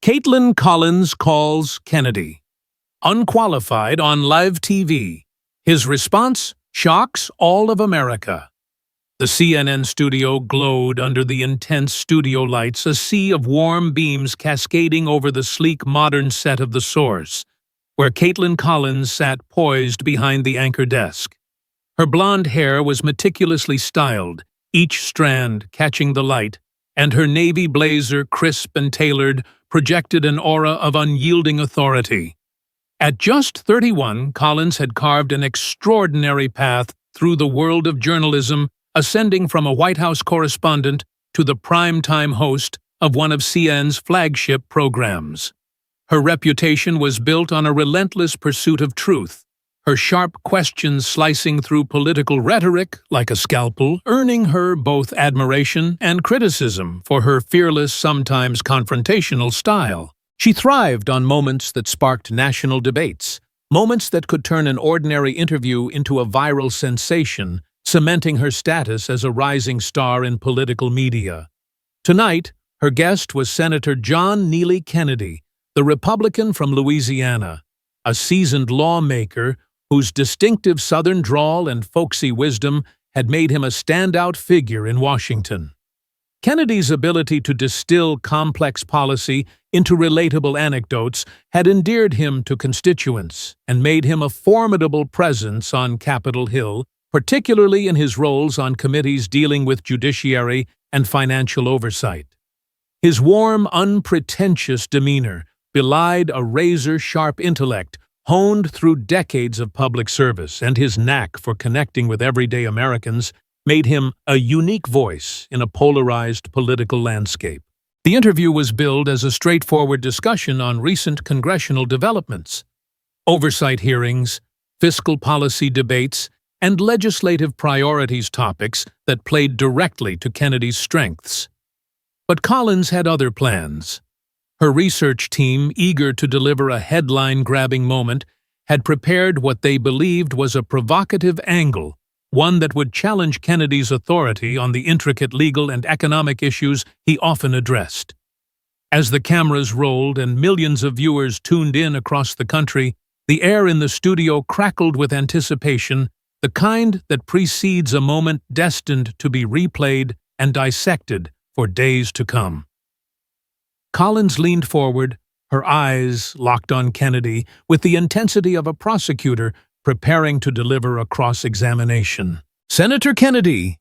Kaitlan Collins calls Kennedy. Unqualified on live TV. His response shocks all of America. The CNN studio glowed under the intense studio lights, a sea of warm beams cascading over the sleek modern set of The Source, where Kaitlan Collins sat poised behind the anchor desk. Her blonde hair was meticulously styled, each strand catching the light, and her navy blazer, crisp and tailored, projected an aura of unyielding authority. At just 31, Collins had carved an extraordinary path through the world of journalism, ascending from a White House correspondent to the prime-time host of one of CNN's flagship programs. Her reputation was built on a relentless pursuit of truth, her sharp questions slicing through political rhetoric like a scalpel, earning her both admiration and criticism for her fearless, sometimes confrontational style. She thrived on moments that sparked national debates, moments that could turn an ordinary interview into a viral sensation, cementing her status as a rising star in political media. Tonight, her guest was Senator John Neely Kennedy, the Republican from Louisiana, a seasoned lawmaker whose distinctive Southern drawl and folksy wisdom had made him a standout figure in Washington. Kennedy's ability to distill complex policy into relatable anecdotes had endeared him to constituents and made him a formidable presence on Capitol Hill, particularly in his roles on committees dealing with judiciary and financial oversight. His warm, unpretentious demeanor belied a razor-sharp intellect honed through decades of public service, and his knack for connecting with everyday Americans made him a unique voice in a polarized political landscape. The interview was billed as a straightforward discussion on recent congressional developments, oversight hearings, fiscal policy debates, and legislative priorities, topics that played directly to Kennedy's strengths. But Collins had other plans. Her research team, eager to deliver a headline-grabbing moment, had prepared what they believed was a provocative angle, one that would challenge Kennedy's authority on the intricate legal and economic issues he often addressed. As the cameras rolled and millions of viewers tuned in across the country, the air in the studio crackled with anticipation, the kind that precedes a moment destined to be replayed and dissected for days to come. Collins leaned forward, her eyes locked on Kennedy with the intensity of a prosecutor preparing to deliver a cross-examination. "Senator Kennedy,"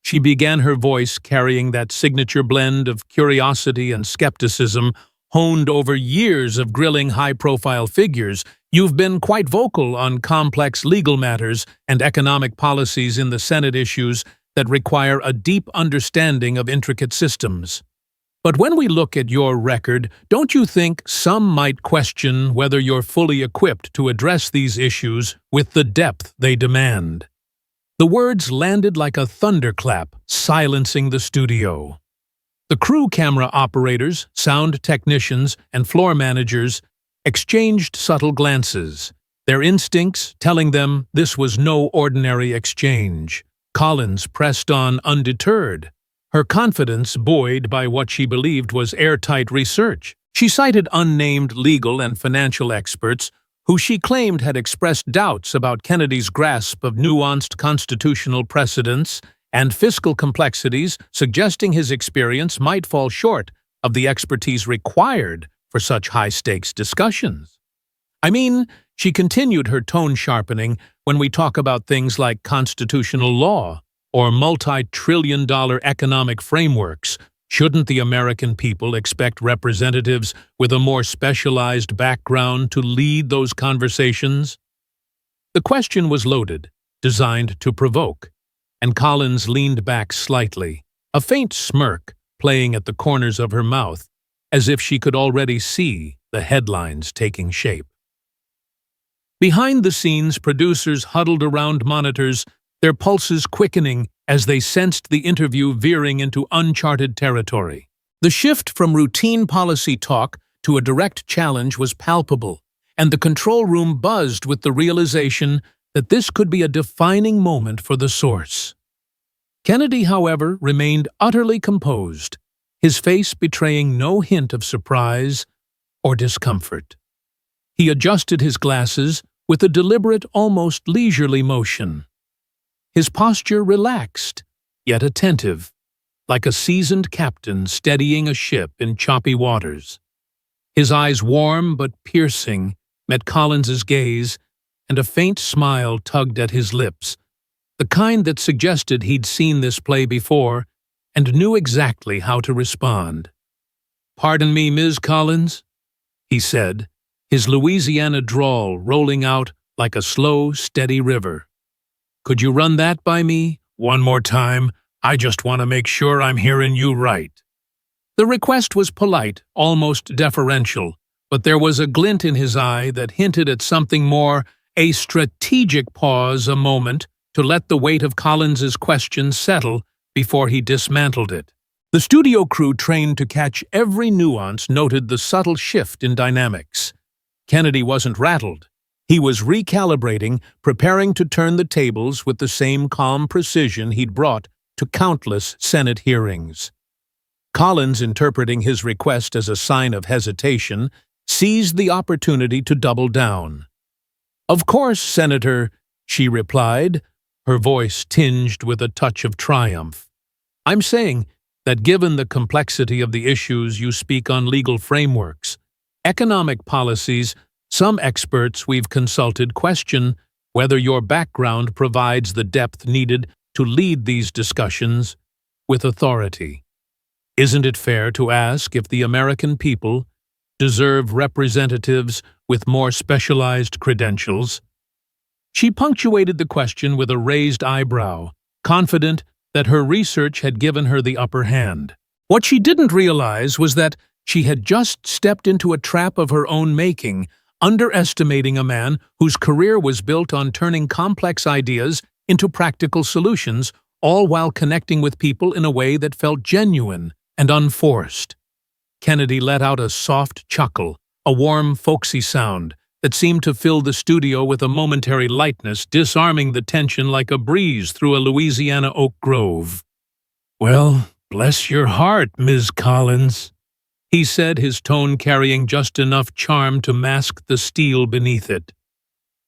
she began, her voice carrying that signature blend of curiosity and skepticism honed over years of grilling high-profile figures. "You've been quite vocal on complex legal matters and economic policies in the Senate, issues that require a deep understanding of intricate systems. But when we look at your record, don't you think some might question whether you're fully equipped to address these issues with the depth they demand?" The words landed like a thunderclap, silencing the studio. The crew, camera operators, sound technicians, and floor managers exchanged subtle glances, their instincts telling them this was no ordinary exchange. Collins pressed on undeterred, her confidence buoyed by what she believed was airtight research. She cited unnamed legal and financial experts who she claimed had expressed doubts about Kennedy's grasp of nuanced constitutional precedents and fiscal complexities, suggesting his experience might fall short of the expertise required for such high-stakes discussions. "I mean," she continued, her tone sharpening, "when we talk about things like constitutional law or multi-trillion-dollar economic frameworks, shouldn't the American people expect representatives with a more specialized background to lead those conversations?" The question was loaded, designed to provoke, and Collins leaned back slightly, a faint smirk playing at the corners of her mouth, as if she could already see the headlines taking shape. Behind the scenes, producers huddled around monitors, their pulses quickening as they sensed the interview veering into uncharted territory. The shift from routine policy talk to a direct challenge was palpable, and the control room buzzed with the realization that this could be a defining moment for The Source. Kennedy, however, remained utterly composed, his face betraying no hint of surprise, or discomfort. He adjusted his glasses with a deliberate, almost leisurely motion. His posture relaxed, yet attentive, like a seasoned captain steadying a ship in choppy waters. His eyes, warm but piercing, met Collins's gaze, and a faint smile tugged at his lips, the kind that suggested he'd seen this play before and knew exactly how to respond. "Pardon me, Ms. Collins," he said, his Louisiana drawl rolling out like a slow, steady river. "Could you run that by me one more time? I just want to make sure I'm hearing you right." The request was polite, almost deferential, but there was a glint in his eye that hinted at something more, a strategic pause, a moment, to let the weight of Collins's question settle before he dismantled it. The studio crew, trained to catch every nuance, noted the subtle shift in dynamics. Kennedy wasn't rattled. He was recalibrating, preparing to turn the tables with the same calm precision he'd brought to countless Senate hearings. Collins, interpreting his request as a sign of hesitation, seized the opportunity to double down. "Of course, Senator," she replied, her voice tinged with a touch of triumph. "I'm saying that given the complexity of the issues you speak on, legal frameworks, economic policies, some experts we've consulted question whether your background provides the depth needed to lead these discussions with authority. Isn't it fair to ask if the American people deserve representatives with more specialized credentials?" She punctuated the question with a raised eyebrow, confident that her research had given her the upper hand. What she didn't realize was that she had just stepped into a trap of her own making, underestimating a man whose career was built on turning complex ideas into practical solutions, all while connecting with people in a way that felt genuine and unforced. Kennedy let out a soft chuckle, a warm, folksy sound that seemed to fill the studio with a momentary lightness, disarming the tension like a breeze through a Louisiana oak grove. "Well, bless your heart, Ms. Collins," he said, his tone carrying just enough charm to mask the steel beneath it.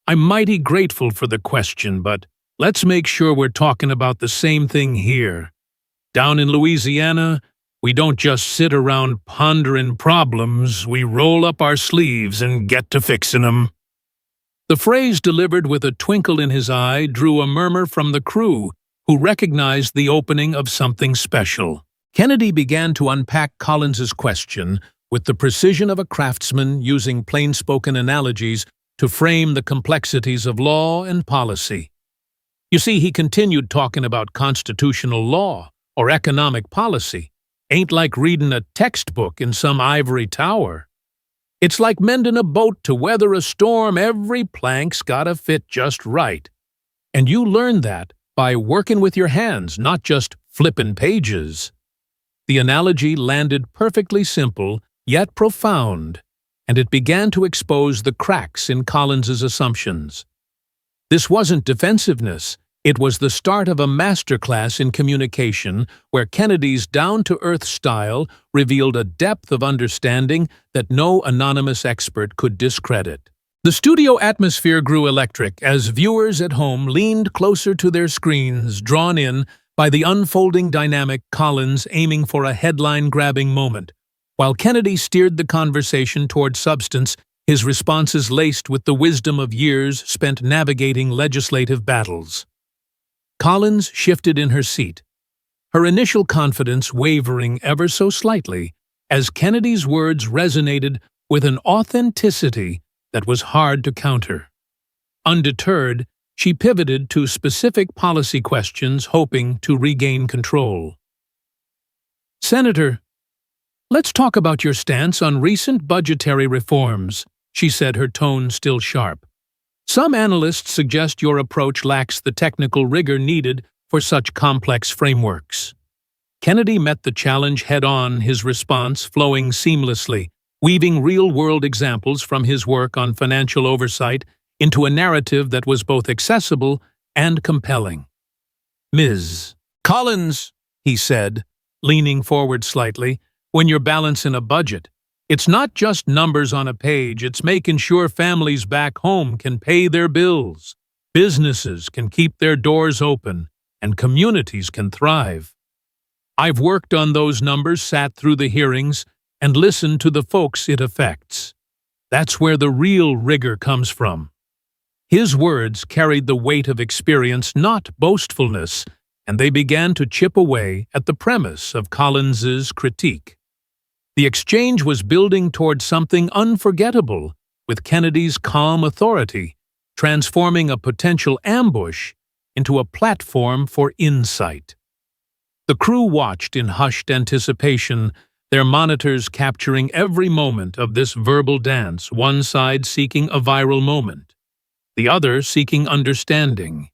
"I'm mighty grateful for the question, but let's make sure we're talking about the same thing here. Down in Louisiana, we don't just sit around pondering problems, we roll up our sleeves and get to fixing them." The phrase, delivered with a twinkle in his eye, drew a murmur from the crew, who recognized the opening of something special. Kennedy began to unpack Collins's question with the precision of a craftsman, using plain-spoken analogies to frame the complexities of law and policy. You see, he continued talking about constitutional law or economic policy. Ain't like reading a textbook in some ivory tower. It's like mending a boat to weather a storm. Every plank's gotta fit just right. And you learn that by working with your hands, not just flipping pages. The analogy landed perfectly simple, yet profound, and it began to expose the cracks in Collins's assumptions. This wasn't defensiveness. It was the start of a masterclass in communication where Kennedy's down-to-earth style revealed a depth of understanding that no anonymous expert could discredit. The studio atmosphere grew electric as viewers at home leaned closer to their screens, drawn in by the unfolding dynamic. Collins aiming for a headline-grabbing moment, while Kennedy steered the conversation toward substance, his responses laced with the wisdom of years spent navigating legislative battles. Collins shifted in her seat, her initial confidence wavering ever so slightly as Kennedy's words resonated with an authenticity that was hard to counter. Undeterred, she pivoted to specific policy questions, hoping to regain control. "Senator, let's talk about your stance on recent budgetary reforms," she said, her tone still sharp. "Some analysts suggest your approach lacks the technical rigor needed for such complex frameworks." Kennedy met the challenge head-on, his response flowing seamlessly, weaving real-world examples from his work on financial oversight into a narrative that was both accessible and compelling. "Ms. Collins," he said, leaning forward slightly, "when you're balancing a budget, It's not just numbers on a page, it's making sure families back home can pay their bills, businesses can keep their doors open, and communities can thrive. I've worked on those numbers, sat through the hearings, and listened to the folks it affects. That's where the real rigor comes from. His words carried the weight of experience, not boastfulness, and they began to chip away at the premise of Collins's critique. The exchange was building toward something unforgettable, with Kennedy's calm authority, transforming a potential ambush into a platform for insight. The crew watched in hushed anticipation, their monitors capturing every moment of this verbal dance, one side seeking a viral moment, the other seeking understanding.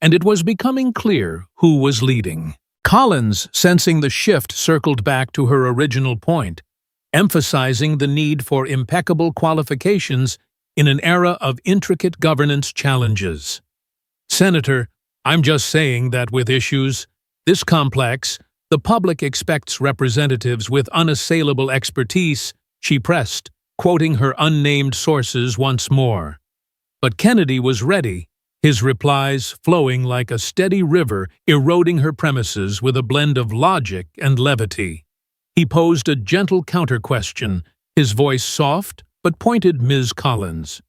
And it was becoming clear who was leading. Collins, sensing the shift, circled back to her original point, emphasizing the need for impeccable qualifications in an era of intricate governance challenges. "Senator, I'm just saying that with issues this complex, the public expects representatives with unassailable expertise," she pressed, quoting her unnamed sources once more. But Kennedy was ready, his replies flowing like a steady river, eroding her premises with a blend of logic and levity. He posed a gentle counter-question, his voice soft but pointed. "Ms. Collins,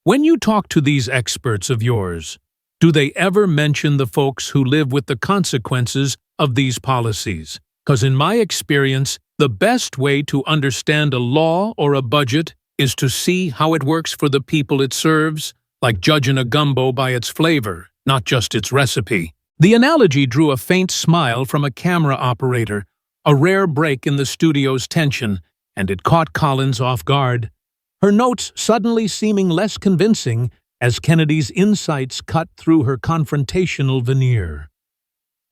when you talk to these experts of yours, do they ever mention the folks who live with the consequences of these policies? 'Cause in my experience, the best way to understand a law or a budget is to see how it works for the people it serves, like judging a gumbo by its flavor, not just its recipe." The analogy drew a faint smile from a camera operator, a rare break in the studio's tension, and it caught Collins off guard, her notes suddenly seeming less convincing as Kennedy's insights cut through her confrontational veneer.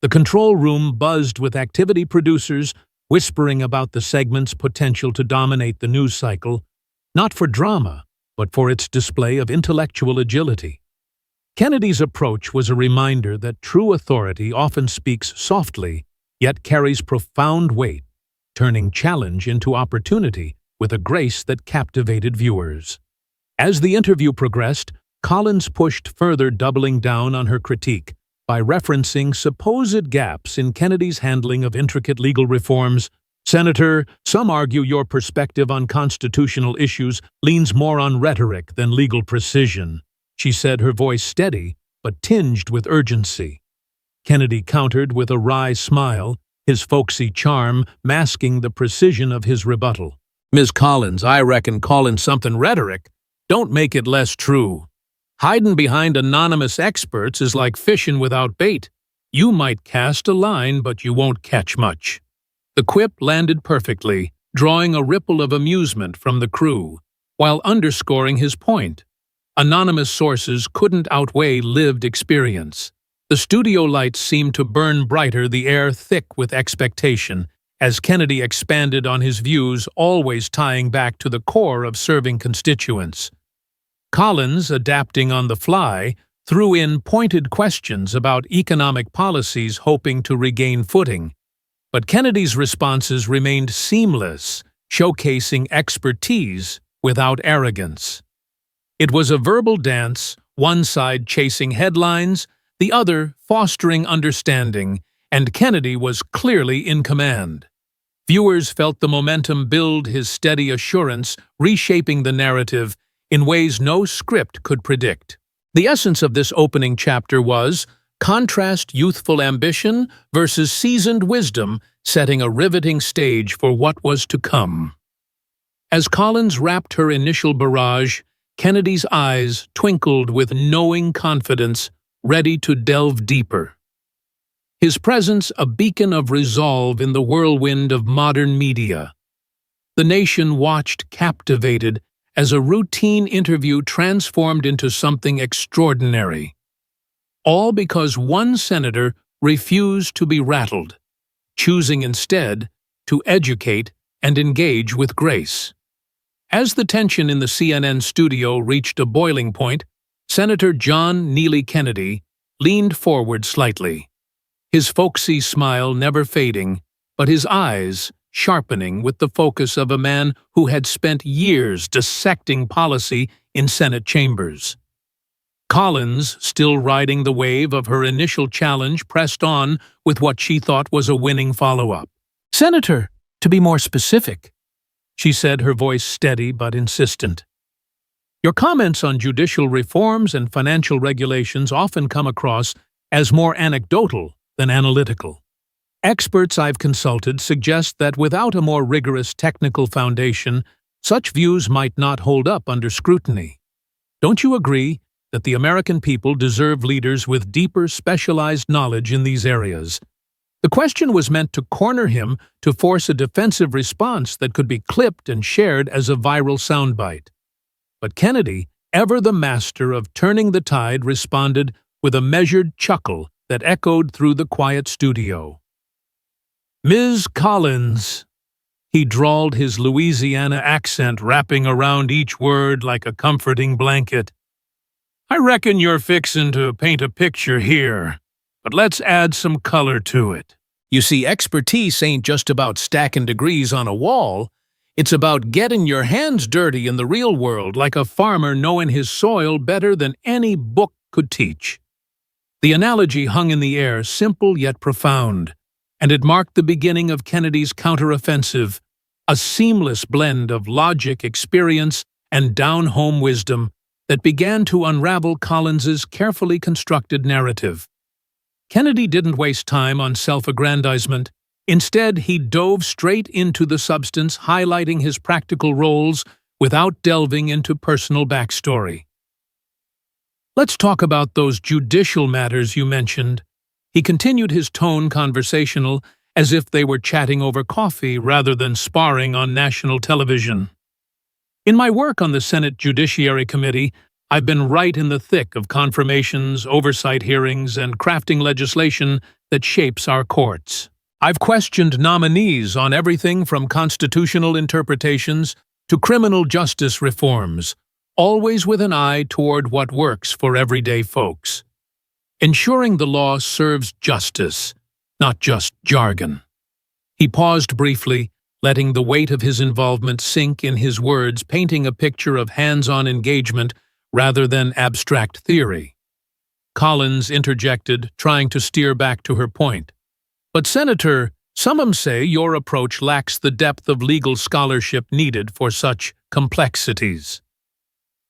The control room buzzed with activity producers whispering about the segment's potential to dominate the news cycle, not for drama, but for its display of intellectual agility. Kennedy's approach was a reminder that true authority often speaks softly, yet carries profound weight, turning challenge into opportunity with a grace that captivated viewers. As the interview progressed, Collins pushed further, doubling down on her critique by referencing supposed gaps in Kennedy's handling of intricate legal reforms. "Senator, some argue your perspective on constitutional issues leans more on rhetoric than legal precision," she said, her voice steady but tinged with urgency. Kennedy countered with a wry smile, his folksy charm masking the precision of his rebuttal. "Ms. Collins, I reckon calling something rhetoric don't make it less true. Hiding behind anonymous experts is like fishing without bait. You might cast a line, but you won't catch much." The quip landed perfectly, drawing a ripple of amusement from the crew, while underscoring his point. Anonymous sources couldn't outweigh lived experience. The studio lights seemed to burn brighter, the air thick with expectation, as Kennedy expanded on his views, always tying back to the core of serving constituents. Collins, adapting on the fly, threw in pointed questions about economic policies, hoping to regain footing. But Kennedy's responses remained seamless, showcasing expertise without arrogance. It was a verbal dance, one side chasing headlines, the other fostering understanding, and Kennedy was clearly in command. Viewers felt the momentum build, his steady assurance reshaping the narrative in ways no script could predict. The essence of this opening chapter was contrast youthful ambition versus seasoned wisdom, setting a riveting stage for what was to come. As Collins wrapped her initial barrage, Kennedy's eyes twinkled with knowing confidence, ready to delve deeper. His presence a beacon of resolve in the whirlwind of modern media. The nation watched captivated as a routine interview transformed into something extraordinary. All because one senator refused to be rattled, choosing instead to educate and engage with grace. As the tension in the CNN studio reached a boiling point, Senator John Neely Kennedy leaned forward slightly, his folksy smile never fading, but his eyes, sharpening with the focus of a man who had spent years dissecting policy in Senate chambers. Collins, still riding the wave of her initial challenge, pressed on with what she thought was a winning follow-up. "Senator, to be more specific," she said, her voice steady but insistent. "Your comments on judicial reforms and financial regulations often come across as more anecdotal than analytical. Experts I've consulted suggest that without a more rigorous technical foundation, such views might not hold up under scrutiny. Don't you agree that the American people deserve leaders with deeper, specialized knowledge in these areas?" The question was meant to corner him, to force a defensive response that could be clipped and shared as a viral soundbite. But Kennedy, ever the master of turning the tide, responded with a measured chuckle that echoed through the quiet studio. "Ms. Collins," he drawled, his Louisiana accent wrapping around each word like a comforting blanket, "I reckon you're fixin' to paint a picture here, but let's add some color to it. You see, expertise ain't just about stacking degrees on a wall. It's about getting your hands dirty in the real world, like a farmer knowing his soil better than any book could teach." The analogy hung in the air, simple yet profound, and it marked the beginning of Kennedy's counteroffensive, a seamless blend of logic, experience, and down-home wisdom that began to unravel Collins's carefully constructed narrative. Kennedy didn't waste time on self-aggrandizement. Instead, he dove straight into the substance, highlighting his practical roles without delving into personal backstory. "Let's talk about those judicial matters you mentioned." He continued, his tone conversational, as if they were chatting over coffee rather than sparring on national television. "In my work on the Senate Judiciary Committee, I've been right in the thick of confirmations, oversight hearings, and crafting legislation that shapes our courts. I've questioned nominees on everything from constitutional interpretations to criminal justice reforms, always with an eye toward what works for everyday folks. Ensuring the law serves justice, not just jargon." He paused briefly, letting the weight of his involvement sink in his words, painting a picture of hands-on engagement rather than abstract theory. Collins interjected, trying to steer back to her point. "But Senator, some say your approach lacks the depth of legal scholarship needed for such complexities."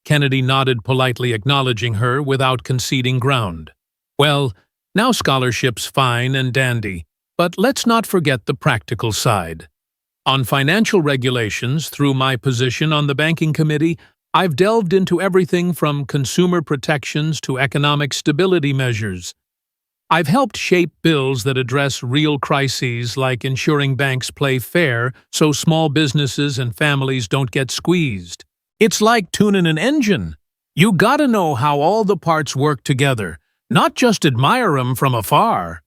Kennedy nodded politely, acknowledging her without conceding ground. "Well, now scholarship's fine and dandy, but let's not forget the practical side. On financial regulations, through my position on the Banking Committee, I've delved into everything from consumer protections to economic stability measures. I've helped shape bills that address real crises, like ensuring banks play fair so small businesses and families don't get squeezed. It's like tuning an engine. You gotta know how all the parts work together, not just admire 'em from afar."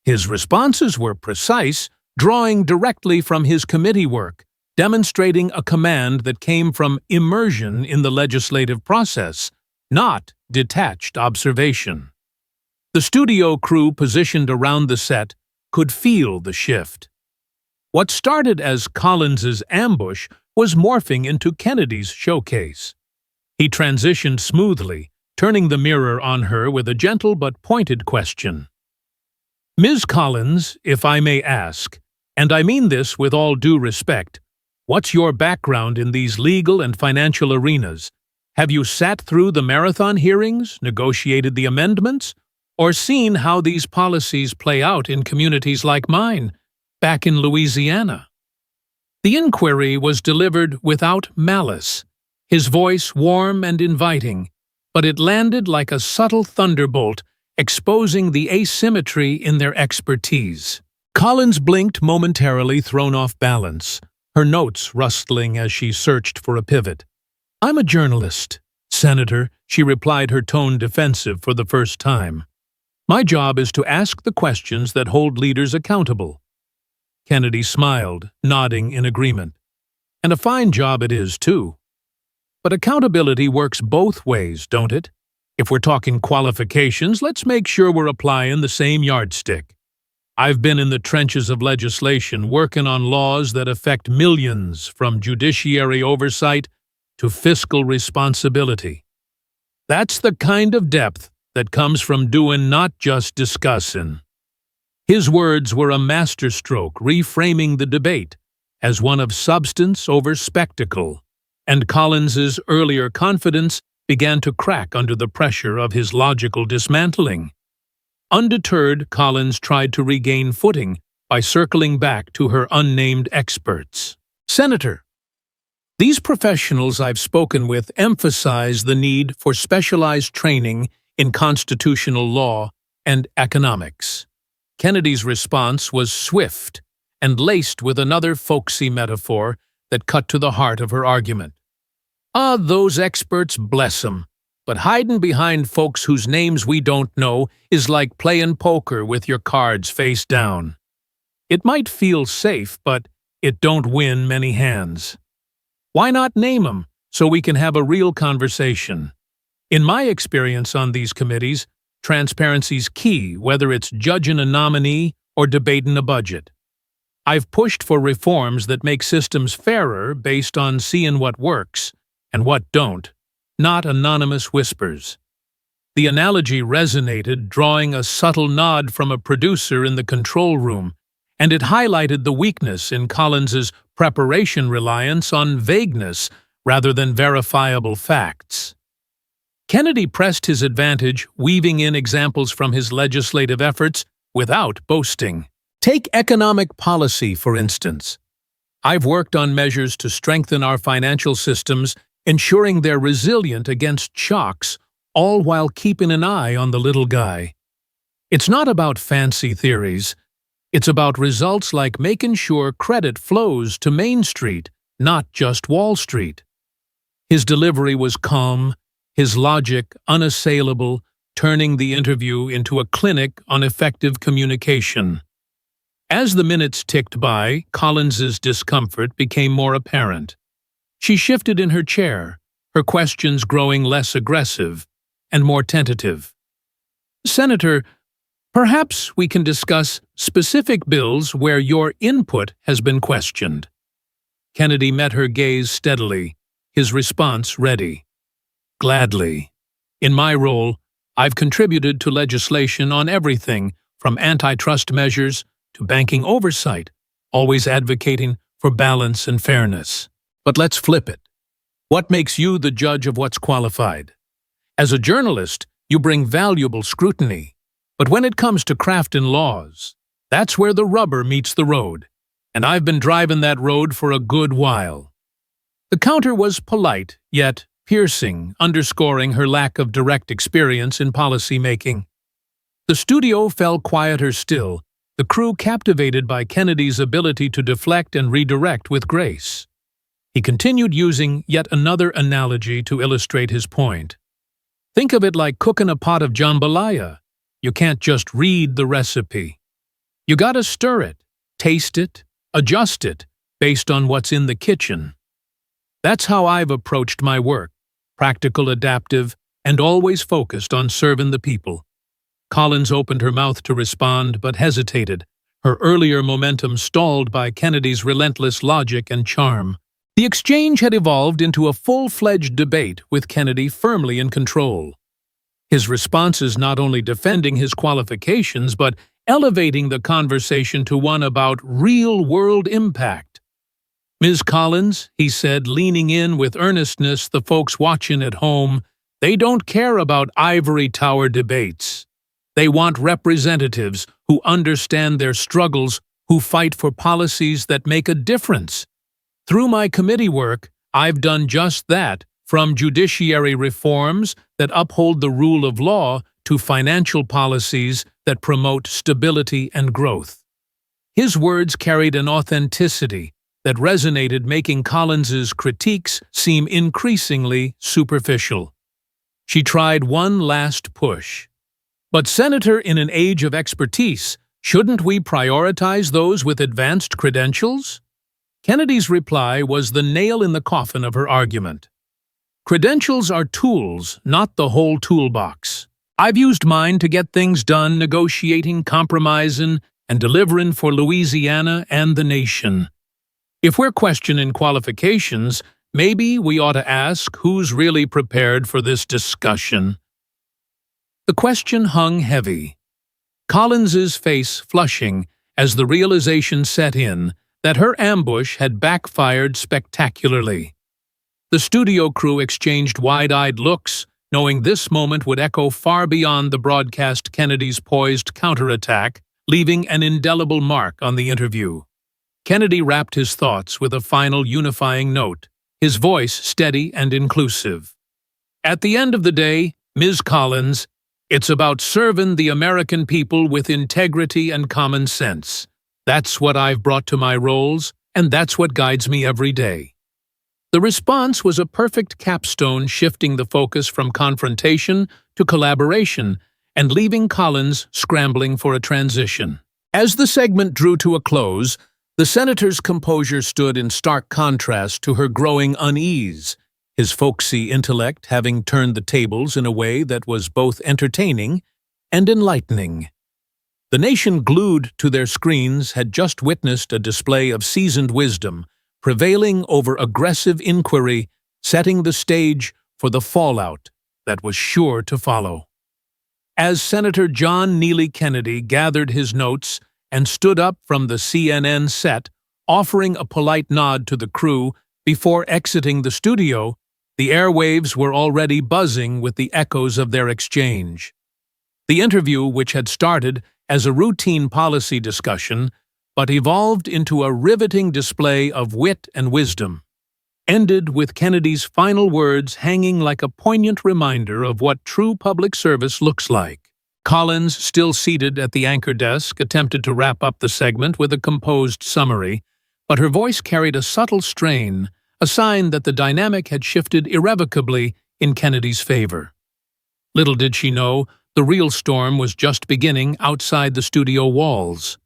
His responses were precise, drawing directly from his committee work, demonstrating a command that came from immersion in the legislative process, not detached observation. The studio crew positioned around the set could feel the shift. What started as Collins's ambush was morphing into Kennedy's showcase. He transitioned smoothly, turning the mirror on her with a gentle but pointed question. "Ms. Collins, if I may ask, and I mean this with all due respect, what's your background in these legal and financial arenas? Have you sat through the marathon hearings, negotiated the amendments, or seen how these policies play out in communities like mine, back in Louisiana?" The inquiry was delivered without malice, his voice warm and inviting, but it landed like a subtle thunderbolt, exposing the asymmetry in their expertise. Collins blinked momentarily, thrown off balance, her notes rustling as she searched for a pivot. "I'm a journalist, Senator," she replied, her tone defensive for the first time. "My job is to ask the questions that hold leaders accountable." Kennedy smiled, nodding in agreement. "And a fine job it is, too. But accountability works both ways, don't it? If we're talking qualifications, let's make sure we're applying the same yardstick. I've been in the trenches of legislation, working on laws that affect millions, from judiciary oversight to fiscal responsibility. That's the kind of depth that comes from doing, not just discussing. His words were a masterstroke, reframing the debate as one of substance over spectacle, and Collins's earlier confidence began to crack under the pressure of his logical dismantling. Undeterred, Collins tried to regain footing by circling back to her unnamed experts. Senator, these professionals I've spoken with emphasize the need for specialized training in constitutional law and economics. Kennedy's response was swift and laced with another folksy metaphor that cut to the heart of her argument. Ah, those experts, bless 'em. But hiding behind folks whose names we don't know is like playing poker with your cards face down. It might feel safe, but it don't win many hands. Why not name 'em so we can have a real conversation? In my experience on these committees, transparency's key, whether it's judging a nominee or debating a budget. I've pushed for reforms that make systems fairer based on seeing what works and what don't, not anonymous whispers. The analogy resonated, drawing a subtle nod from a producer in the control room, and it highlighted the weakness in Collins's preparation reliance on vagueness rather than verifiable facts. Kennedy pressed his advantage, weaving in examples from his legislative efforts without boasting. Take economic policy, for instance. I've worked on measures to strengthen our financial systems, ensuring they're resilient against shocks, all while keeping an eye on the little guy. It's not about fancy theories. It's about results like making sure credit flows to Main Street, not just Wall Street. His delivery was calm, his logic unassailable, turning the interview into a clinic on effective communication. As the minutes ticked by, Collins's discomfort became more apparent. She shifted in her chair, her questions growing less aggressive and more tentative. Senator, perhaps we can discuss specific bills where your input has been questioned. Kennedy met her gaze steadily, his response ready. Gladly. In my role, I've contributed to legislation on everything from antitrust measures to banking oversight, always advocating for balance and fairness. But let's flip it. What makes you the judge of what's qualified? As a journalist, you bring valuable scrutiny. But when it comes to crafting laws, that's where the rubber meets the road. And I've been driving that road for a good while. The counter was polite, yet piercing, underscoring her lack of direct experience in policy-making. The studio fell quieter still, the crew captivated by Kennedy's ability to deflect and redirect with grace. He continued using yet another analogy to illustrate his point. Think of it like cooking a pot of jambalaya. You can't just read the recipe. You gotta stir it, taste it, adjust it, based on what's in the kitchen. That's how I've approached my work, practical, adaptive, and always focused on serving the people. Collins opened her mouth to respond, but hesitated, her earlier momentum stalled by Kennedy's relentless logic and charm. The exchange had evolved into a full-fledged debate with Kennedy firmly in control. His responses not only defending his qualifications, but elevating the conversation to one about real-world impact. Ms. Collins, he said, leaning in with earnestness, the folks watching at home, they don't care about ivory tower debates. They want representatives who understand their struggles, who fight for policies that make a difference. Through my committee work, I've done just that, from judiciary reforms that uphold the rule of law to financial policies that promote stability and growth. His words carried an authenticity that resonated, making Collins's critiques seem increasingly superficial. She tried one last push. But, Senator, in an age of expertise, shouldn't we prioritize those with advanced credentials? Kennedy's reply was the nail in the coffin of her argument. Credentials are tools, not the whole toolbox. I've used mine to get things done, negotiating, compromising, and delivering for Louisiana and the nation. If we're questioning qualifications, maybe we ought to ask who's really prepared for this discussion. The question hung heavy. Collins's face flushing as the realization set in that her ambush had backfired spectacularly. The studio crew exchanged wide-eyed looks, knowing this moment would echo far beyond the broadcast Kennedy's poised counterattack, leaving an indelible mark on the interview. Kennedy wrapped his thoughts with a final unifying note, his voice steady and inclusive. At the end of the day, Ms. Collins, it's about serving the American people with integrity and common sense. That's what I've brought to my roles, and that's what guides me every day. The response was a perfect capstone, shifting the focus from confrontation to collaboration and leaving Collins scrambling for a transition. As the segment drew to a close, the senator's composure stood in stark contrast to her growing unease, his folksy intellect having turned the tables in a way that was both entertaining and enlightening. The nation glued to their screens had just witnessed a display of seasoned wisdom, prevailing over aggressive inquiry, setting the stage for the fallout that was sure to follow. As Senator John Neely Kennedy gathered his notes and stood up from the CNN set, offering a polite nod to the crew before exiting the studio, the airwaves were already buzzing with the echoes of their exchange. The interview, which had started as a routine policy discussion, but evolved into a riveting display of wit and wisdom, ended with Kennedy's final words hanging like a poignant reminder of what true public service looks like. Collins, still seated at the anchor desk, attempted to wrap up the segment with a composed summary, but her voice carried a subtle strain, a sign that the dynamic had shifted irrevocably in Kennedy's favor. Little did she know, the real storm was just beginning outside the studio walls.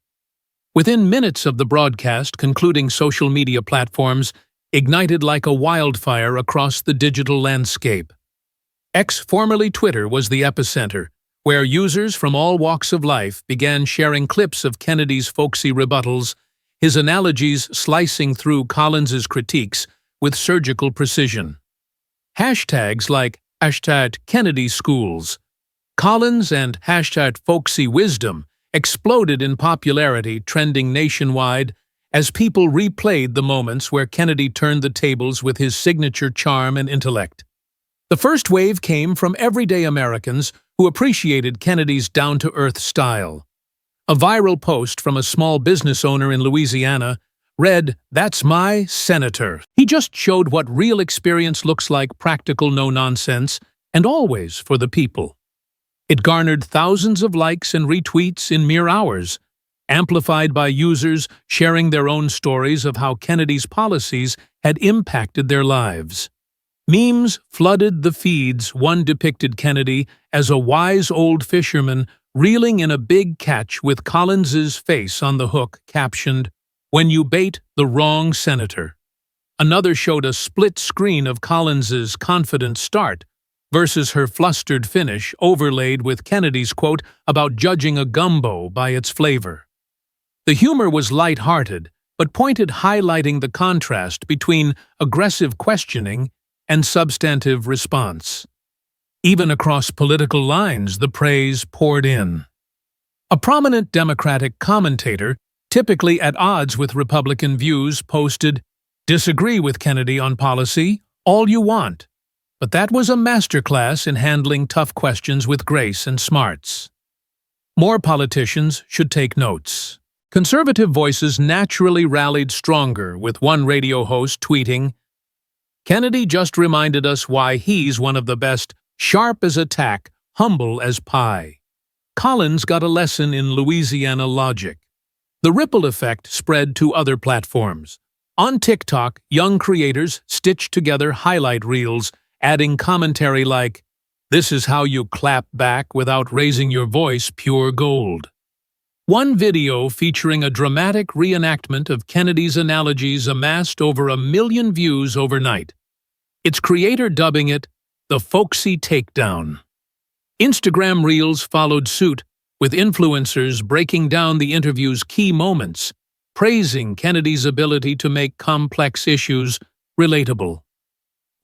Within minutes of the broadcast, concluding social media platforms ignited like a wildfire across the digital landscape. X, formerly Twitter, was the epicenter, where users from all walks of life began sharing clips of Kennedy's folksy rebuttals, his analogies slicing through Collins's critiques with surgical precision. Hashtags like #KennedySchools, Collins, and #FolksyWisdom exploded in popularity, trending nationwide as people replayed the moments where Kennedy turned the tables with his signature charm and intellect. The first wave came from everyday Americans who appreciated Kennedy's down-to-earth style. A viral post from a small business owner in Louisiana read, "That's my senator." He just showed what real experience looks like: practical, no-nonsense, and always for the people. It garnered thousands of likes and retweets in mere hours, amplified by users sharing their own stories of how Kennedy's policies had impacted their lives. Memes flooded the feeds. One depicted Kennedy as a wise old fisherman reeling in a big catch with Collins's face on the hook, captioned, "When you bait the wrong senator." Another showed a split screen of Collins's confident start versus her flustered finish, overlaid with Kennedy's quote about judging a gumbo by its flavor. The humor was light-hearted, but pointed, highlighting the contrast between aggressive questioning and substantive response. Even across political lines, the praise poured in. A prominent Democratic commentator, typically at odds with Republican views, posted, "Disagree with Kennedy on policy all you want, but that was a masterclass in handling tough questions with grace and smarts." More politicians should take notes. Conservative voices naturally rallied stronger, with one radio host tweeting, "Kennedy just reminded us why he's one of the best, sharp as a tack, humble as pie." Collins got a lesson in Louisiana logic. The ripple effect spread to other platforms. On TikTok, young creators stitched together highlight reels, adding commentary like, "This is how you clap back without raising your voice, pure gold." One video featuring a dramatic reenactment of Kennedy's analogies amassed over 1 million views overnight, its creator dubbing it the folksy takedown. Instagram Reels followed suit, with influencers breaking down the interview's key moments, praising Kennedy's ability to make complex issues relatable.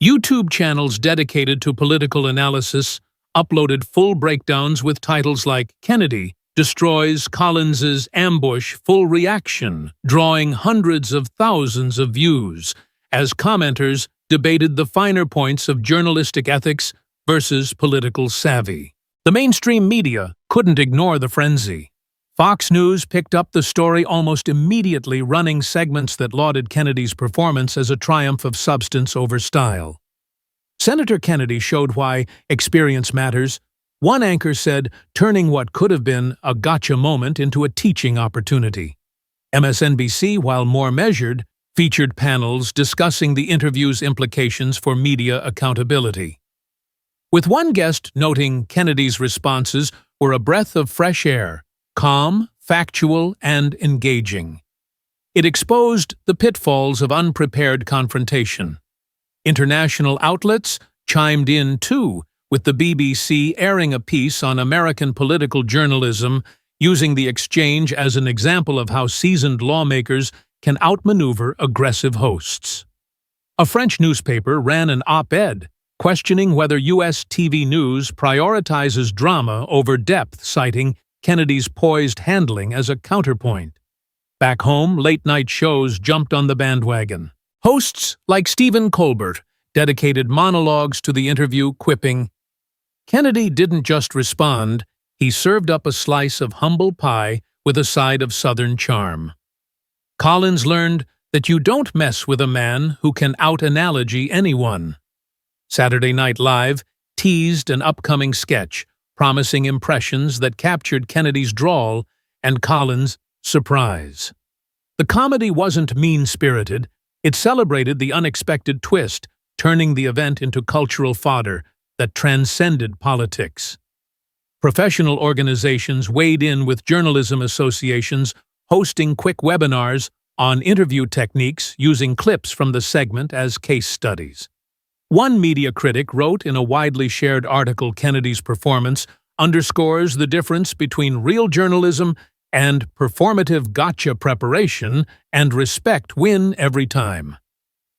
YouTube channels dedicated to political analysis uploaded full breakdowns with titles like Kennedy destroys Collins's ambush full reaction, drawing hundreds of thousands of views, as commenters debated the finer points of journalistic ethics versus political savvy. The mainstream media couldn't ignore the frenzy. Fox News picked up the story almost immediately, running segments that lauded Kennedy's performance as a triumph of substance over style. Senator Kennedy showed why experience matters. One anchor said, turning what could have been a gotcha moment into a teaching opportunity. MSNBC, while more measured, featured panels discussing the interview's implications for media accountability. With one guest noting Kennedy's responses were a breath of fresh air, calm, factual, and engaging. It exposed the pitfalls of unprepared confrontation. International outlets chimed in too, with the BBC airing a piece on American political journalism, using the exchange as an example of how seasoned lawmakers can outmaneuver aggressive hosts. A French newspaper ran an op-ed questioning whether U.S. TV news prioritizes drama over depth, citing Kennedy's poised handling as a counterpoint. Back home, late-night shows jumped on the bandwagon. Hosts like Stephen Colbert dedicated monologues to the interview, quipping, "Kennedy didn't just respond, he served up a slice of humble pie with a side of Southern charm." Collins learned that you don't mess with a man who can out-analogy anyone. Saturday Night Live teased an upcoming sketch, promising impressions that captured Kennedy's drawl and Collins' surprise. The comedy wasn't mean-spirited. It celebrated the unexpected twist, turning the event into cultural fodder that transcended politics. Professional organizations weighed in, with journalism associations hosting quick webinars on interview techniques using clips from the segment as case studies. One media critic wrote in a widely shared article, Kennedy's performance underscores the difference between real journalism and performative gotcha preparation, and respect win every time.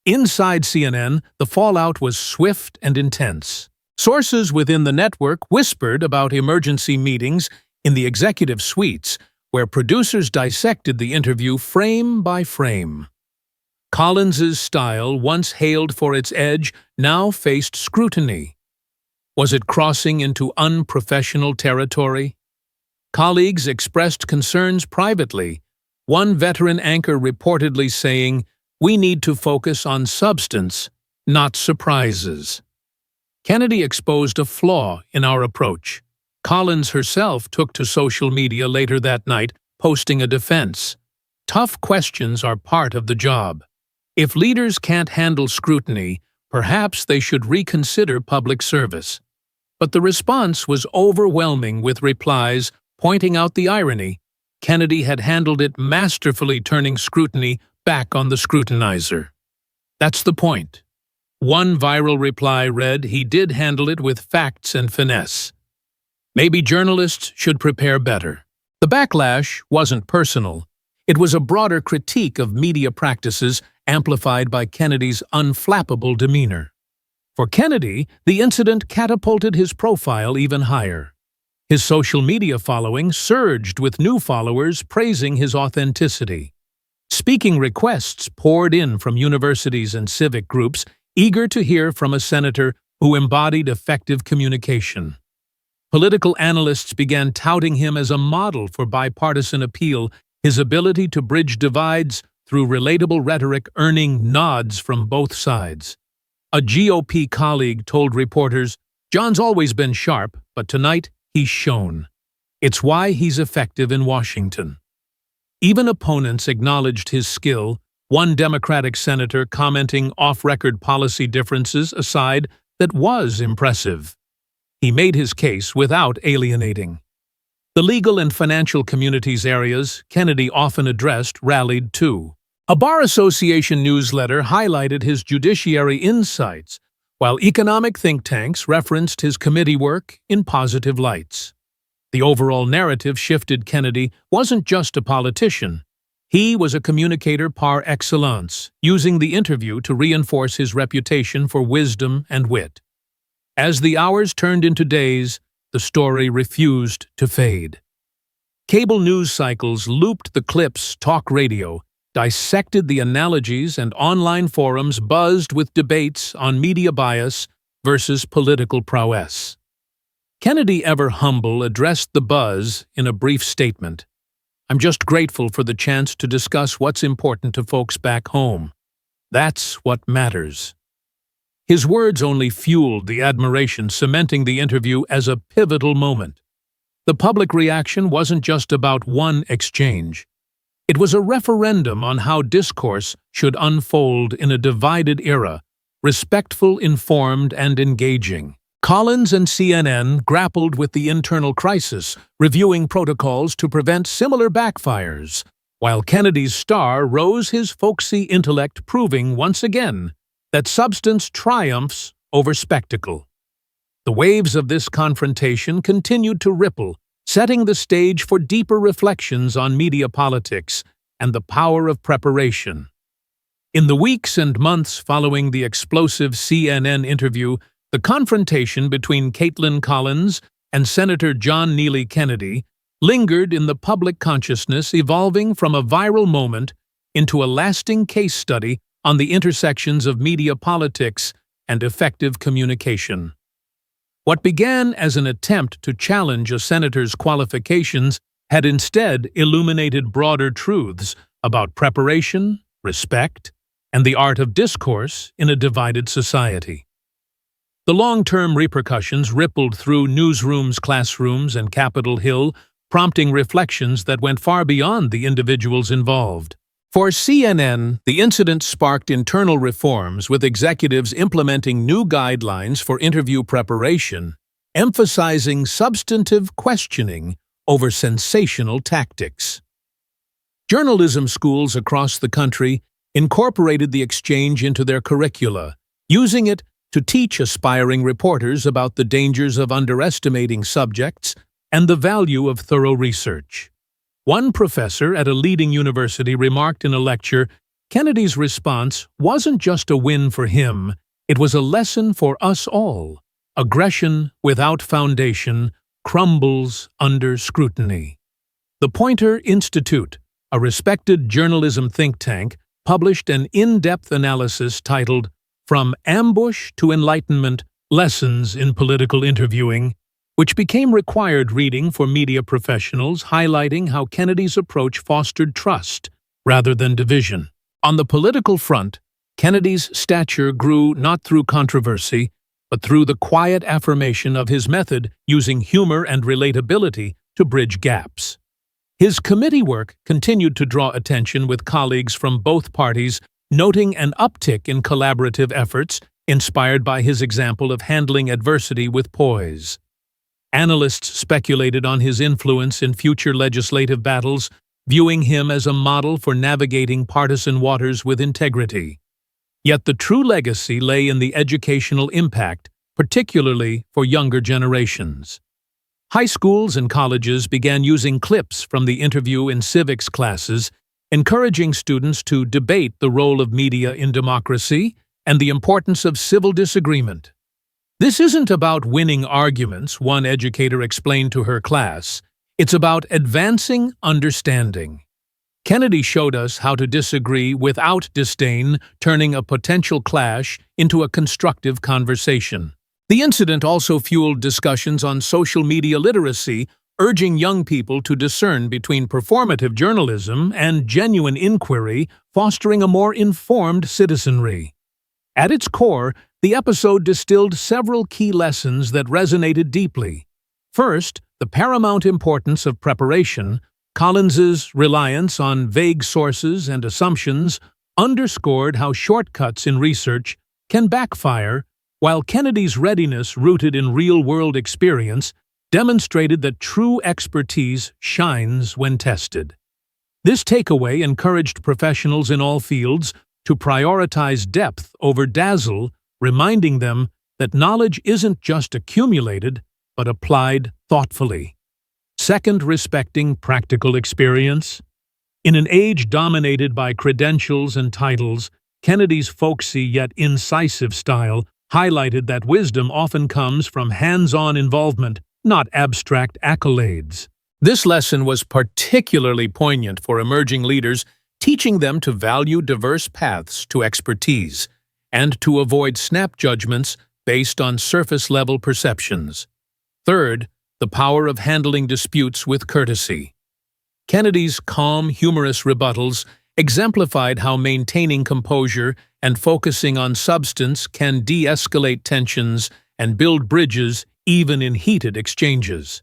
Inside CNN, the fallout was swift and intense. Sources within the network whispered about emergency meetings in the executive suites, where producers dissected the interview frame by frame. Collins's style, once hailed for its edge, now faced scrutiny. Was it crossing into unprofessional territory? Colleagues expressed concerns privately, one veteran anchor reportedly saying, "We need to focus on substance, not surprises." Kennedy exposed a flaw in our approach. Collins herself took to social media later that night, posting a defense. Tough questions are part of the job. If leaders can't handle scrutiny, perhaps they should reconsider public service. But the response was overwhelming, with replies pointing out the irony. Kennedy had handled it masterfully, turning scrutiny back on the scrutinizer. That's the point. One viral reply read, "He did handle it with facts and finesse." Maybe journalists should prepare better. The backlash wasn't personal. It was a broader critique of media practices, amplified by Kennedy's unflappable demeanor. For Kennedy, the incident catapulted his profile even higher. His social media following surged, with new followers praising his authenticity. Speaking requests poured in from universities and civic groups, eager to hear from a senator who embodied effective communication. Political analysts began touting him as a model for bipartisan appeal, his ability to bridge divides through relatable rhetoric earning nods from both sides. A GOP colleague told reporters, "John's always been sharp, but tonight he's shone. It's why he's effective in Washington." Even opponents acknowledged his skill, one Democratic senator commenting off-record policy differences aside that was impressive. He made his case without alienating. The legal and financial communities areas Kennedy often addressed rallied too. A Bar Association newsletter highlighted his judiciary insights, while economic think tanks referenced his committee work in positive lights. The overall narrative shifted. Kennedy wasn't just a politician. He was a communicator par excellence, using the interview to reinforce his reputation for wisdom and wit. As the hours turned into days, the story refused to fade. Cable news cycles looped the clips, talk radio dissected the analogies, and online forums buzzed with debates on media bias versus political prowess. Kennedy, ever humble, addressed the buzz in a brief statement. "I'm just grateful for the chance to discuss what's important to folks back home. That's what matters." His words only fueled the admiration, cementing the interview as a pivotal moment. The public reaction wasn't just about one exchange. It was a referendum on how discourse should unfold in a divided era, respectful, informed, and engaging. Collins and CNN grappled with the internal crisis, reviewing protocols to prevent similar backfires, while Kennedy's star rose his folksy intellect, proving once again that substance triumphs over spectacle. The waves of this confrontation continued to ripple, setting the stage for deeper reflections on media politics and the power of preparation. In the weeks and months following the explosive CNN interview, the confrontation between Kaitlan Collins and Senator John Neely Kennedy lingered in the public consciousness, evolving from a viral moment into a lasting case study on the intersections of media politics and effective communication. What began as an attempt to challenge a senator's qualifications had instead illuminated broader truths about preparation, respect, and the art of discourse in a divided society. The long-term repercussions rippled through newsrooms, classrooms, and Capitol Hill, prompting reflections that went far beyond the individuals involved. For CNN, the incident sparked internal reforms, with executives implementing new guidelines for interview preparation, emphasizing substantive questioning over sensational tactics. Journalism schools across the country incorporated the exchange into their curricula, using it to teach aspiring reporters about the dangers of underestimating subjects and the value of thorough research. One professor at a leading university remarked in a lecture, "Kennedy's response wasn't just a win for him, it was a lesson for us all. Aggression without foundation crumbles under scrutiny." The Poynter Institute, a respected journalism think tank, published an in-depth analysis titled "From Ambush to Enlightenment: Lessons in Political Interviewing," which became required reading for media professionals, highlighting how Kennedy's approach fostered trust rather than division. On the political front, Kennedy's stature grew not through controversy, but through the quiet affirmation of his method, using humor and relatability to bridge gaps. His committee work continued to draw attention, with colleagues from both parties noting an uptick in collaborative efforts, inspired by his example of handling adversity with poise. Analysts speculated on his influence in future legislative battles, viewing him as a model for navigating partisan waters with integrity. Yet the true legacy lay in the educational impact, particularly for younger generations. High schools and colleges began using clips from the interview in civics classes, encouraging students to debate the role of media in democracy and the importance of civil disagreement. "This isn't about winning arguments," one educator explained to her class. "It's about advancing understanding." Kennedy showed us how to disagree without disdain, turning a potential clash into a constructive conversation. The incident also fueled discussions on social media literacy, urging young people to discern between performative journalism and genuine inquiry, fostering a more informed citizenry. At its core, the episode distilled several key lessons that resonated deeply. First, the paramount importance of preparation. Collins's reliance on vague sources and assumptions underscored how shortcuts in research can backfire, while Kennedy's readiness, rooted in real-world experience, demonstrated that true expertise shines when tested. This takeaway encouraged professionals in all fields to prioritize depth over dazzle, reminding them that knowledge isn't just accumulated, but applied thoughtfully. Second, respecting practical experience. In an age dominated by credentials and titles, Kennedy's folksy yet incisive style highlighted that wisdom often comes from hands-on involvement, not abstract accolades. This lesson was particularly poignant for emerging leaders, teaching them to value diverse paths to expertise and to avoid snap judgments based on surface-level perceptions. Third, the power of handling disputes with courtesy. Kennedy's calm, humorous rebuttals exemplified how maintaining composure and focusing on substance can de-escalate tensions and build bridges even in heated exchanges.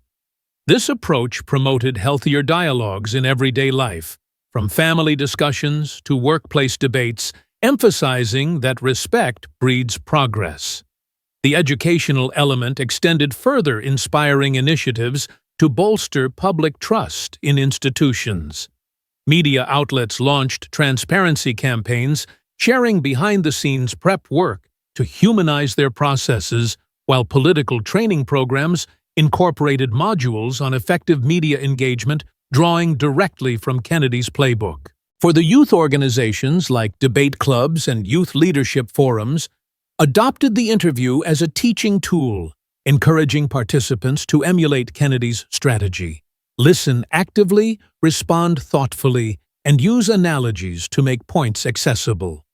This approach promoted healthier dialogues in everyday life, from family discussions to workplace debates, emphasizing that respect breeds progress. The educational element extended further, inspiring initiatives to bolster public trust in institutions. Media outlets launched transparency campaigns, sharing behind-the-scenes prep work to humanize their processes, while political training programs incorporated modules on effective media engagement, drawing directly from Kennedy's playbook. For the youth organizations like debate clubs and youth leadership forums, adopted the interview as a teaching tool, encouraging participants to emulate Kennedy's strategy. Listen actively, respond thoughtfully, and use analogies to make points accessible.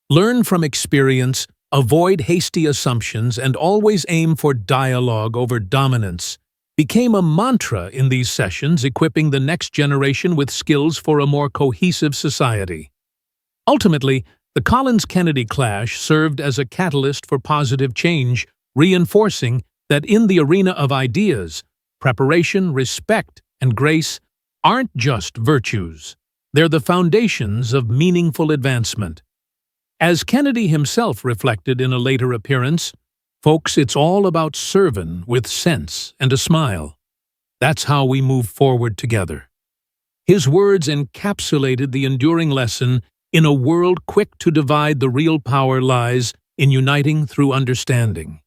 Learn from experience, avoid hasty assumptions, and always aim for dialogue over dominance became a mantra in these sessions, equipping the next generation with skills for a more cohesive society. Ultimately, the Collins-Kennedy clash served as a catalyst for positive change, reinforcing that in the arena of ideas, preparation, respect, and grace aren't just virtues. They're the foundations of meaningful advancement. As Kennedy himself reflected in a later appearance, "Folks, it's all about serving with sense and a smile. That's how we move forward together." His words encapsulated the enduring lesson: in a world quick to divide, the real power lies in uniting through understanding.